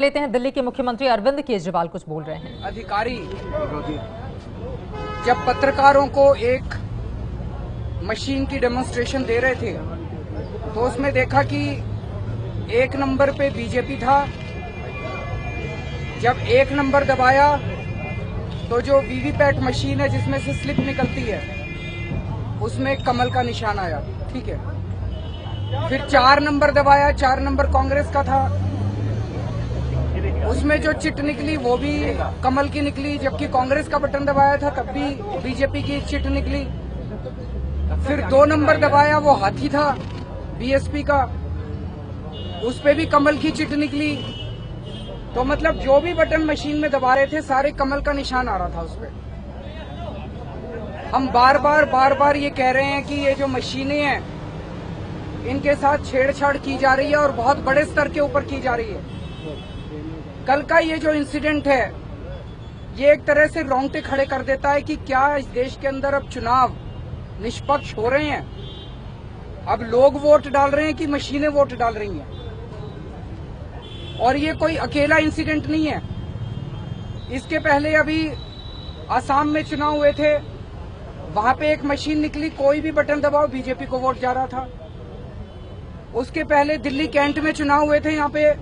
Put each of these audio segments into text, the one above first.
लेते हैं। दिल्ली के मुख्यमंत्री अरविंद केजरीवाल कुछ बोल रहे हैं। अधिकारी जब पत्रकारों को एक मशीन की डेमोन्स्ट्रेशन दे रहे थे तो उसमें देखा कि 1 नंबर पे बीजेपी था। जब 1 नंबर दबाया तो जो वीवीपैट मशीन है जिसमें से स्लिप निकलती है उसमें कमल का निशान आया। ठीक है, फिर 4 नंबर दबाया, 4 नंबर कांग्रेस का था, उसमें जो चिट निकली वो भी कमल की निकली, जबकि कांग्रेस का बटन दबाया था तब भी बीजेपी की चिट निकली। फिर 2 नंबर दबाया, वो हाथी था बीएसपी का, उस पे भी कमल की चिट निकली। तो मतलब जो भी बटन मशीन में दबा रहे थे सारे कमल का निशान आ रहा था उस पे। हम बार बार ये कह रहे हैं कि ये जो मशीनें हैं इनके साथ छेड़छाड़ की जा रही है और बहुत बड़े स्तर के ऊपर की जा रही है। कल का ये जो इंसिडेंट है ये एक तरह से रोंगटे खड़े कर देता है कि क्या इस देश के अंदर अब चुनाव निष्पक्ष हो रहे हैं, अब लोग वोट डाल रहे हैं कि मशीनें वोट डाल रही हैं। और ये कोई अकेला इंसिडेंट नहीं है। इसके पहले अभी असम में चुनाव हुए थे, वहां पे एक मशीन निकली, कोई भी बटन दबाओ बीजेपी को वोट जा रहा था। उसके पहले दिल्ली कैंट में चुनाव हुए थे, यहाँ पे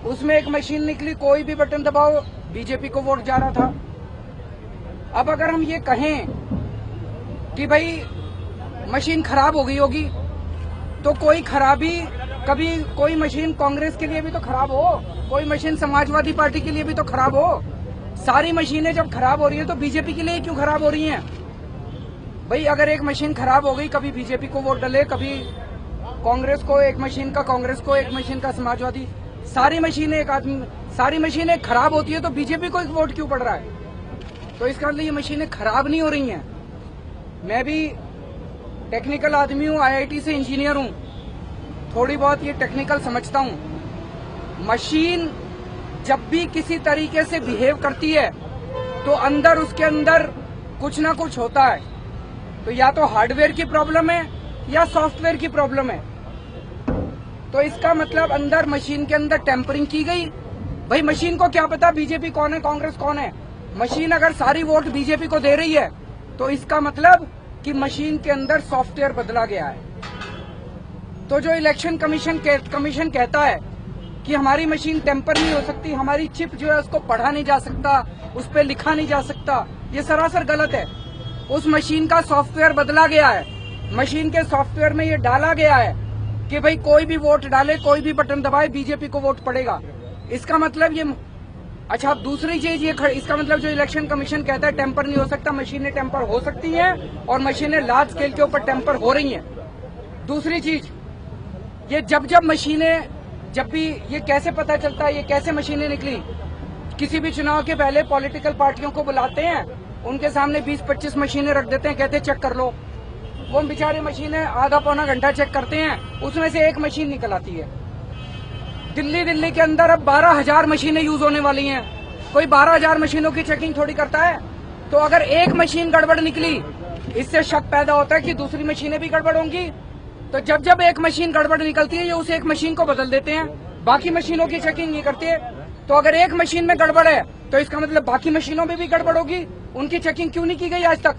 उसमें एक मशीन निकली, कोई भी बटन दबाओ बीजेपी को वोट जा रहा था। अब अगर हम ये कहें कि भाई मशीन खराब हो गई होगी तो कोई खराबी कभी कोई मशीन कांग्रेस के लिए भी तो खराब हो, कोई मशीन समाजवादी पार्टी के लिए भी तो खराब हो। सारी मशीनें जब खराब हो रही है तो बीजेपी के लिए क्यों खराब हो रही हैं? भाई अगर एक मशीन खराब हो गई, कभी बीजेपी को वोट डले, कभी कांग्रेस को एक मशीन का, कांग्रेस को एक मशीन का समाजवादी, सारी मशीनें खराब होती है तो बीजेपी को एक वोट क्यों पड़ रहा है? तो इसका मतलब ये मशीनें खराब नहीं हो रही हैं। मैं भी टेक्निकल आदमी हूँ, आईआईटी से इंजीनियर हूँ, थोड़ी बहुत ये टेक्निकल समझता हूँ। मशीन जब भी किसी तरीके से बिहेव करती है तो अंदर उसके अंदर कुछ ना कुछ होता है। तो या तो हार्डवेयर की प्रॉब्लम है या सॉफ्टवेयर की प्रॉब्लम है। तो इसका मतलब अंदर मशीन के अंदर टेम्परिंग की गई। भाई मशीन को क्या पता बीजेपी कौन है, कांग्रेस कौन है? मशीन अगर सारी वोट बीजेपी को दे रही है तो इसका मतलब कि मशीन के अंदर सॉफ्टवेयर बदला गया है। तो जो इलेक्शन कमीशन कहता है कि हमारी मशीन टेम्पर नहीं हो सकती, हमारी चिप जो है उसको पढ़ा नहीं जा सकता, उस पर लिखा नहीं जा सकता, ये सरासर गलत है। उस मशीन का सॉफ्टवेयर बदला गया है। मशीन के सॉफ्टवेयर में ये डाला गया है कि भाई कोई भी वोट डाले, कोई भी बटन दबाए, बीजेपी को वोट पड़ेगा। इसका मतलब ये अच्छा। अब दूसरी चीज ये इसका मतलब जो इलेक्शन कमीशन कहता है टेम्पर नहीं हो सकता, मशीनें टेम्पर हो सकती हैं और मशीनें लार्ज स्केल के ऊपर टेम्पर हो रही हैं। दूसरी चीज ये जब भी ये कैसे पता चलता है, ये कैसे मशीनें निकली? किसी भी चुनाव के पहले पॉलिटिकल पार्टियों को बुलाते हैं, उनके सामने 20-25 मशीनें रख देते हैं, कहते हैं चेक कर लो। वो बेचारे मशीनें आधा पौना घंटा चेक करते हैं, उसमें से एक मशीन निकल आती है। दिल्ली के अंदर अब 12,000 मशीनें यूज होने वाली हैं। कोई 12,000 मशीनों की चेकिंग थोड़ी करता है। तो अगर एक मशीन गड़बड़ निकली, इससे शक पैदा होता है कि दूसरी मशीनें भी गड़बड़ होंगी। तो जब एक मशीन गड़बड़ निकलती है ये उस एक मशीन को बदल देते हैं, बाकी मशीनों की चेकिंग नहीं करते। तो अगर एक मशीन में गड़बड़ है तो इसका मतलब बाकी मशीनों में भी गड़बड़ होगी। उनकी चेकिंग क्यों नहीं की गई आज तक?